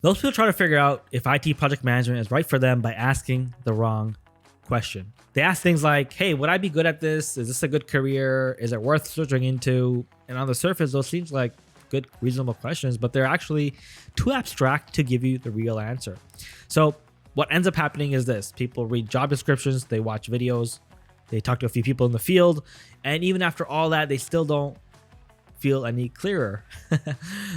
Those people try to figure out if IT project management is right for them by asking the wrong question. They ask things like, hey, would I be good at this? Is this a good career? Is it worth switching into? And on the surface, those seems like good, reasonable questions, but they're actually too abstract to give you the real answer. So what ends up happening is this: people read job descriptions, they watch videos, they talk to a few people in the field, and even after all that, they still don't feel any clearer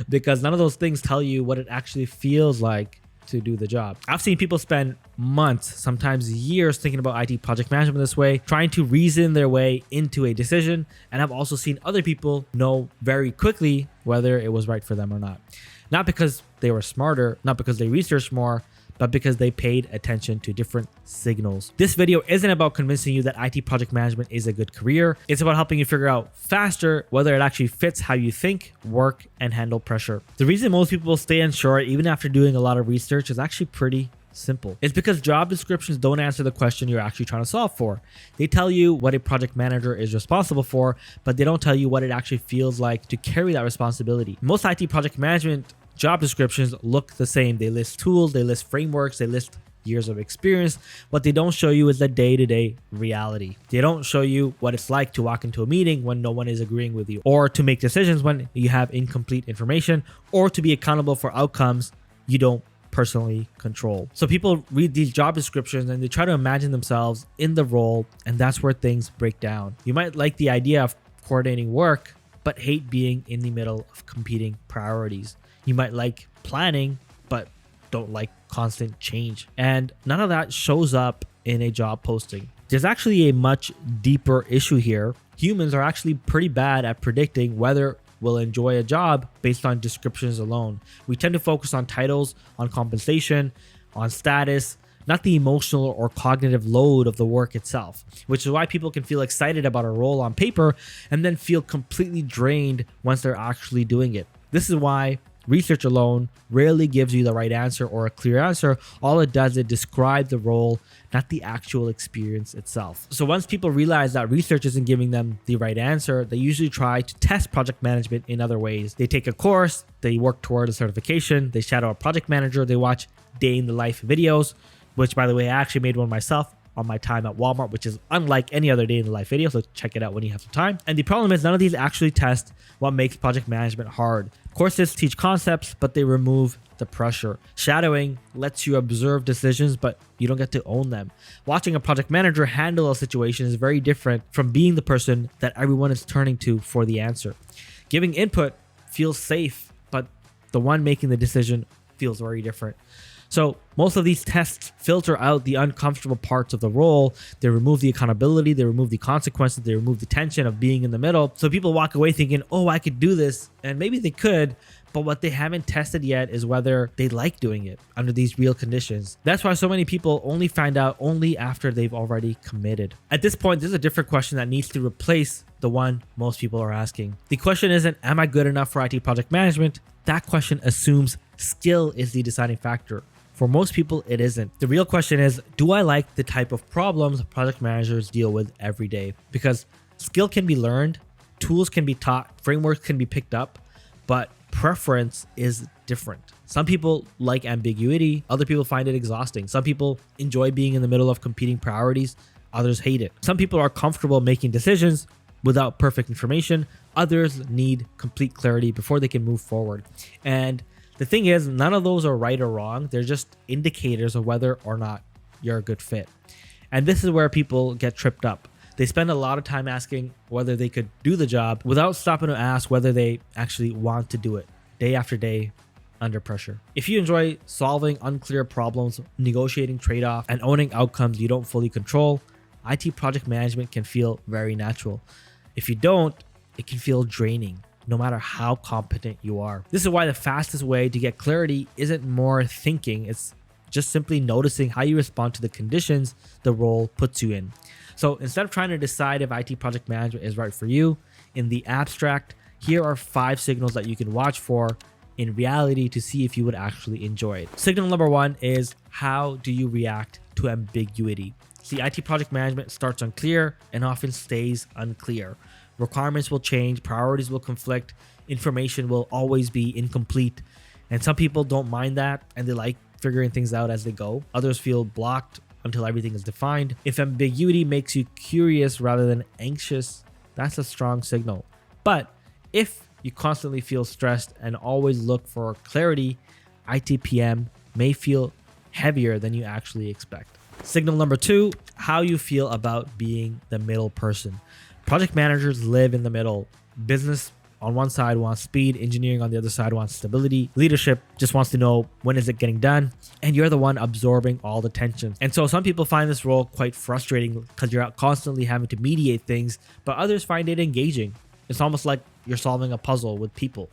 because none of those things tell you what it actually feels like to do the job. I've seen people spend months, sometimes years, thinking about IT project management this way, trying to reason their way into a decision. And I've also seen other people know very quickly whether it was right for them or not. Not because they were smarter, not because they researched more, but because they paid attention to different signals. This video isn't about convincing you that IT project management is a good career. It's about helping you figure out faster whether it actually fits how you think, work, and handle pressure. The reason most people stay unsure even after doing a lot of research is actually pretty simple. It's because job descriptions don't answer the question you're actually trying to solve for. They tell you what a project manager is responsible for, but they don't tell you what it actually feels like to carry that responsibility. Most IT project management job descriptions look the same. They list tools, they list frameworks, they list years of experience. What they don't show you is the day-to-day reality. They don't show you what it's like to walk into a meeting when no one is agreeing with you, or to make decisions when you have incomplete information, or to be accountable for outcomes you don't personally control. So people read these job descriptions and they try to imagine themselves in the role, and that's where things break down. You might like the idea of coordinating work, but hate being in the middle of competing priorities. You might like planning, but don't like constant change. And none of that shows up in a job posting. There's actually a much deeper issue here. Humans are actually pretty bad at predicting whether we'll enjoy a job based on descriptions alone. We tend to focus on titles, on compensation, on status, not the emotional or cognitive load of the work itself, which is why people can feel excited about a role on paper and then feel completely drained once they're actually doing it. This is why research alone rarely gives you the right answer or a clear answer. All it does is describe the role, not the actual experience itself. So once people realize that research isn't giving them the right answer, they usually try to test project management in other ways. They take a course, they work toward a certification, they shadow a project manager, they watch day in the life videos, which, by the way, I actually made one myself on my time at Walmart, which is unlike any other day in the life video, so check it out when you have some time. And the problem is none of these actually test what makes project management hard. Courses teach concepts, but they remove the pressure. Shadowing lets you observe decisions, but you don't get to own them. Watching a project manager handle a situation is very different from being the person that everyone is turning to for the answer. Giving input feels safe, but the one making the decision feels very different. So most of these tests filter out the uncomfortable parts of the role. They remove the accountability, they remove the consequences, they remove the tension of being in the middle. So people walk away thinking, oh, I could do this. And maybe they could, but what they haven't tested yet is whether they like doing it under these real conditions. That's why so many people only find out only after they've already committed. At this point, there's a different question that needs to replace the one most people are asking. The question isn't, am I good enough for IT project management? That question assumes skill is the deciding factor. For most people, it isn't. The real question is, do I like the type of problems project managers deal with every day? Because skill can be learned, tools can be taught, frameworks can be picked up, but preference is different. Some people like ambiguity, other people find it exhausting. Some people enjoy being in the middle of competing priorities, others hate it. Some people are comfortable making decisions without perfect information, others need complete clarity before they can move forward. And the thing is, none of those are right or wrong. They're just indicators of whether or not you're a good fit. And this is where people get tripped up. They spend a lot of time asking whether they could do the job without stopping to ask whether they actually want to do it day after day under pressure. If you enjoy solving unclear problems, negotiating trade-offs, and owning outcomes you don't fully control, IT project management can feel very natural. If you don't, it can feel draining, no matter how competent you are. This is why the fastest way to get clarity isn't more thinking, it's just simply noticing how you respond to the conditions the role puts you in. So instead of trying to decide if IT project management is right for you, in the abstract, here are 5 signals that you can watch for in reality to see if you would actually enjoy it. Signal number 1 is, how do you react to ambiguity? See, IT project management starts unclear and often stays unclear. Requirements will change, priorities will conflict, information will always be incomplete, And some people don't mind that and they like figuring things out as they go. Others feel blocked until everything is defined. If ambiguity makes you curious rather than anxious, that's a strong signal. But if you constantly feel stressed and always look for clarity, ITPM may feel heavier than you actually expect. Signal number 2, how you feel about being the middle person. Project managers live in the middle. Business on one side wants speed, engineering on the other side wants stability, leadership just wants to know when is it getting done, and you're the one absorbing all the tension. And so some people find this role quite frustrating because you're constantly having to mediate things, but others find it engaging. It's almost like you're solving a puzzle with people.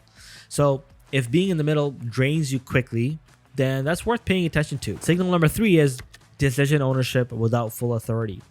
So if being in the middle drains you quickly, then that's worth paying attention to. Signal number 3 is decision ownership without full authority.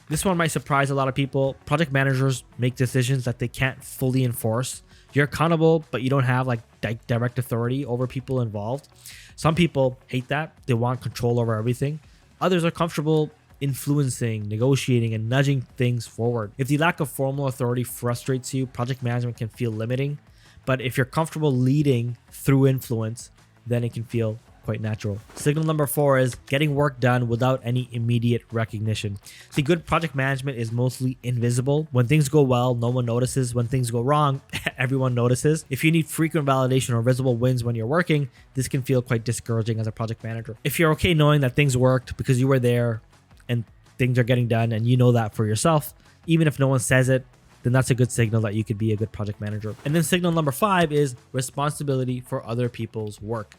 This one might surprise a lot of people. Project managers make decisions that they can't fully enforce. You're accountable, but you don't have like direct authority over people involved. Some people hate that. They want control over everything. Others are comfortable influencing, negotiating, and nudging things forward. If the lack of formal authority frustrates you, project management can feel limiting. But if you're comfortable leading through influence, then it can feel quite natural. Signal number 4 is getting work done without any immediate recognition. See, good project management is mostly invisible. When things go well, no one notices. When things go wrong, everyone notices. If you need frequent validation or visible wins when you're working, this can feel quite discouraging as a project manager. If you're okay knowing that things worked because you were there and things are getting done and you know that for yourself, even if no one says it, then that's a good signal that you could be a good project manager. And then signal number 5 is responsibility for other people's work.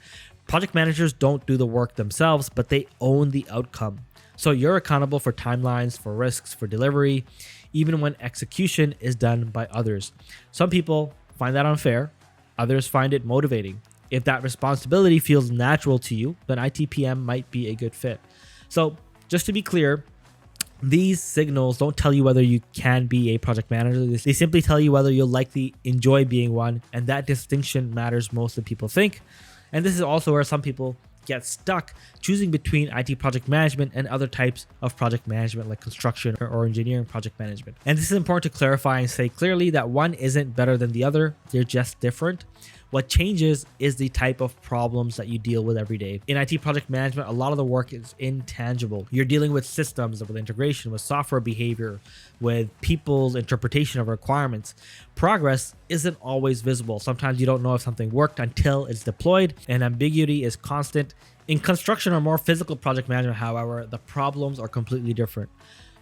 Project managers don't do the work themselves, but they own the outcome. So you're accountable for timelines, for risks, for delivery, even when execution is done by others. Some people find that unfair. Others find it motivating. If that responsibility feels natural to you, then ITPM might be a good fit. So just to be clear, these signals don't tell you whether you can be a project manager. They simply tell you whether you'll likely enjoy being one, and that distinction matters most than people think. And this is also where some people get stuck choosing between IT project management and other types of project management like construction or engineering project management. And this is important to clarify and say clearly that one isn't better than the other. They're just different. What changes is the type of problems that you deal with every day. In IT project management, a lot of the work is intangible. You're dealing with systems, with integration, with software behavior, with people's interpretation of requirements. Progress isn't always visible. Sometimes you don't know if something worked until it's deployed, and ambiguity is constant. In construction or more physical project management, however, the problems are completely different.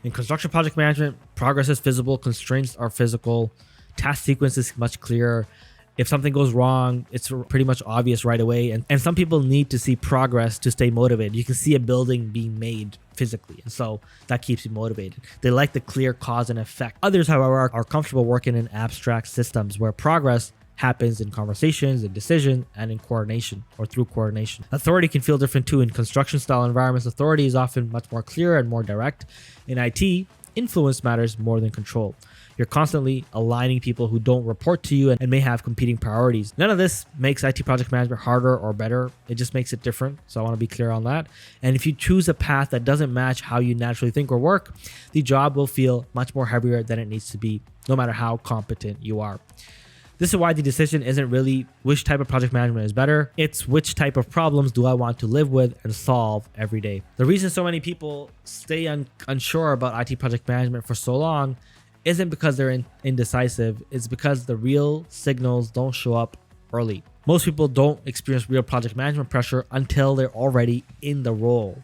In construction project management, progress is visible, constraints are physical, task sequence is much clearer. If something goes wrong, it's pretty much obvious right away. And some people need to see progress to stay motivated. You can see a building being made physically, and so that keeps you motivated. They like the clear cause and effect. Others, however, are comfortable working in abstract systems where progress happens in conversations, in decision, and in coordination or through coordination. Authority can feel different too. In construction style environments, authority is often much more clear and more direct. In IT, influence matters more than control. You're constantly aligning people who don't report to you and may have competing priorities. None of this makes IT project management harder or better. It just makes it different. So I want to be clear on that. And if you choose a path that doesn't match how you naturally think or work, the job will feel much more heavier than it needs to be, no matter how competent you are. This is why the decision isn't really which type of project management is better. It's which type of problems do I want to live with and solve every day. The reason so many people stay unsure about IT project management for so long isn't because they're indecisive. It's because the real signals don't show up early. Most people don't experience real project management pressure until they're already in the role.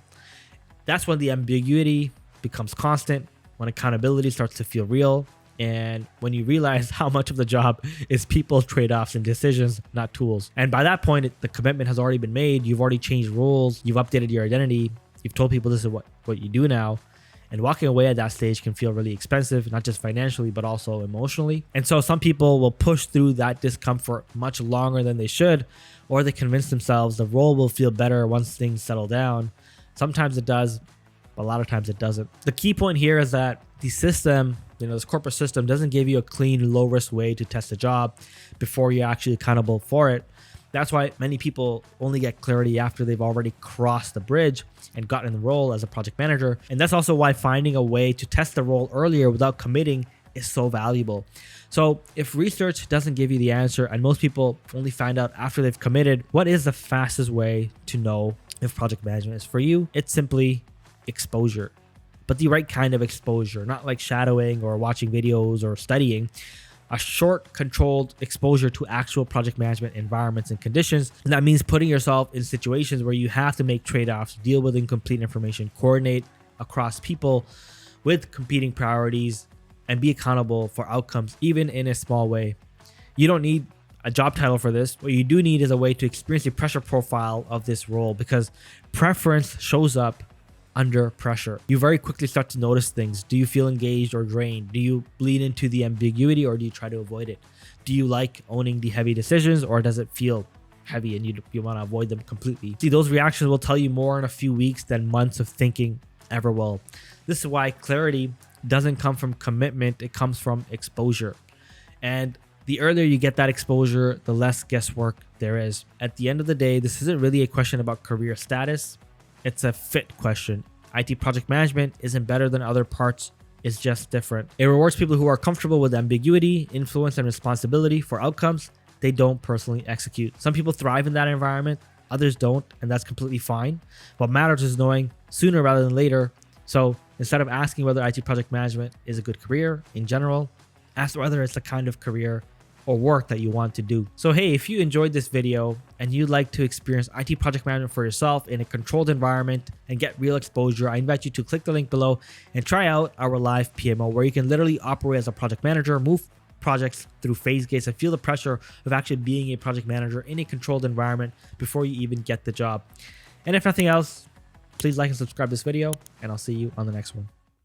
That's when the ambiguity becomes constant, when accountability starts to feel real, and when you realize how much of the job is people, trade-offs, and decisions, not tools. And by that point, the commitment has already been made. You've already changed roles. You've updated your identity. You've told people this is what you do now. And walking away at that stage can feel really expensive, not just financially, but also emotionally. And so some people will push through that discomfort much longer than they should, or they convince themselves the role will feel better once things settle down. Sometimes it does, but a lot of times it doesn't. The key point here is that the system, this corporate system, doesn't give you a clean, low-risk way to test a job before you're actually accountable for it. That's why many people only get clarity after they've already crossed the bridge and gotten the role as a project manager. And that's also why finding a way to test the role earlier without committing is so valuable. So if research doesn't give you the answer, and most people only find out after they've committed, what is the fastest way to know if project management is for you? It's simply exposure, but the right kind of exposure, not like shadowing or watching videos or studying. A short, controlled exposure to actual project management environments and conditions. And that means putting yourself in situations where you have to make trade-offs, deal with incomplete information, coordinate across people with competing priorities, and be accountable for outcomes, even in a small way. You don't need a job title for this. What you do need is a way to experience the pressure profile of this role, because preference shows up under pressure. You very quickly start to notice things. Do you feel engaged or drained? Do you lean into the ambiguity, or do you try to avoid it? Do you like owning the heavy decisions, or does it feel heavy and you want to avoid them completely? See, those reactions will tell you more in a few weeks than months of thinking ever will. This is why clarity doesn't come from commitment, it comes from exposure. And the earlier you get that exposure, the less guesswork there is. At the end of the day, this isn't really a question about career status. It's a fit question. IT project management isn't better than other parts, it's just different. It rewards people who are comfortable with ambiguity, influence, and responsibility for outcomes they don't personally execute. Some people thrive in that environment, others don't, and that's completely fine. What matters is knowing sooner rather than later. So instead of asking whether IT project management is a good career in general, ask whether it's the kind of career or work that you want to do. So hey, if you enjoyed this video and you'd like to experience IT project management for yourself in a controlled environment and get real exposure, I invite you to click the link below and try out our live PMO, where you can literally operate as a project manager, move projects through phase gates, and feel the pressure of actually being a project manager in a controlled environment before you even get the job. And if nothing else, please like and subscribe this video, and I'll see you on the next one.